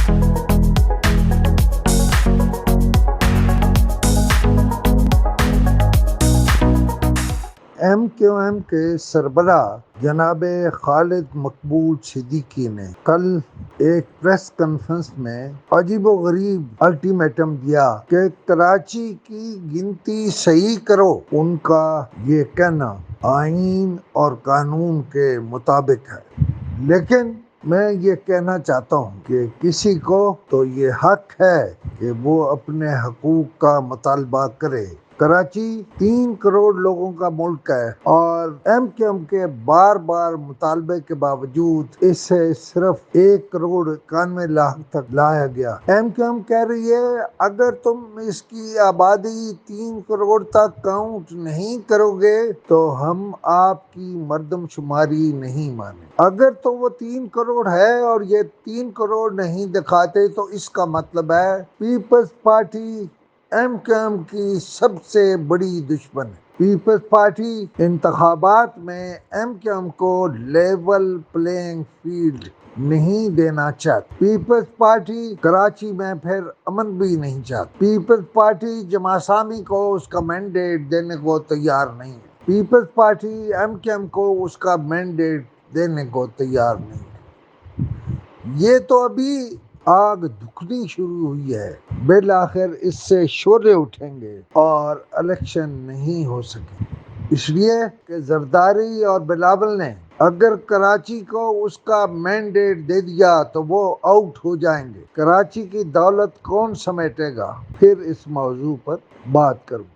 M Q M کے سربراہ جناب خالد مقبول صدیقی نے کل ایک پریس کانفرنس میں عجیب و غریب الٹیمیٹم دیا کہ کراچی کی گنتی صحیح کرو۔ ان کا یہ کہنا آئین اور قانون کے مطابق ہے، لیکن میں یہ کہنا چاہتا ہوں کہ کسی کو تو یہ حق ہے کہ وہ اپنے حقوق کا مطالبہ کرے۔ کراچی 3 کروڑ لوگوں کا ملک ہے اور ایم کیو ایم کے بار بار مطالبے کے باوجود اسے صرف 1 کروڑ 91 لاکھ تک لایا گیا۔ ایم کیو ایم کہہ رہی ہے اگر تم اس کی آبادی 3 کروڑ تک کاؤنٹ نہیں کرو گے تو ہم آپ کی مردم شماری نہیں مانیں۔ اگر تو وہ 3 کروڑ ہے اور یہ 3 کروڑ نہیں دکھاتے تو اس کا مطلب ہے Peoples Party M Q M کی سب سے بڑی دشمن ہے۔ پیپلز پارٹی انتخابات میں ایم کیو ایم کو لیول پلینگ فیلڈ نہیں دینا چاہتی۔ پیپلز پارٹی کراچی میں پھر امن بھی نہیں چاہتی۔ پیپلز پارٹی جمع اسلامی کو اس کا مینڈیٹ دینے کو تیار نہیں ہے۔ Peoples Party M Q M کو اس کا مینڈیٹ دینے کو تیار نہیں ہے۔ یہ تو ابھی آگ دکھنی شروع ہوئی ہے، بالآخر اس سے شعلے اٹھیں گے اور الیکشن نہیں ہو سکے۔ اس لیے کہ زرداری اور بلاول نے اگر کراچی کو اس کا مینڈیٹ دے دیا تو وہ آؤٹ ہو جائیں گے۔ کراچی کی دولت کون سمیٹے گا؟ پھر اس موضوع پر بات کروں۔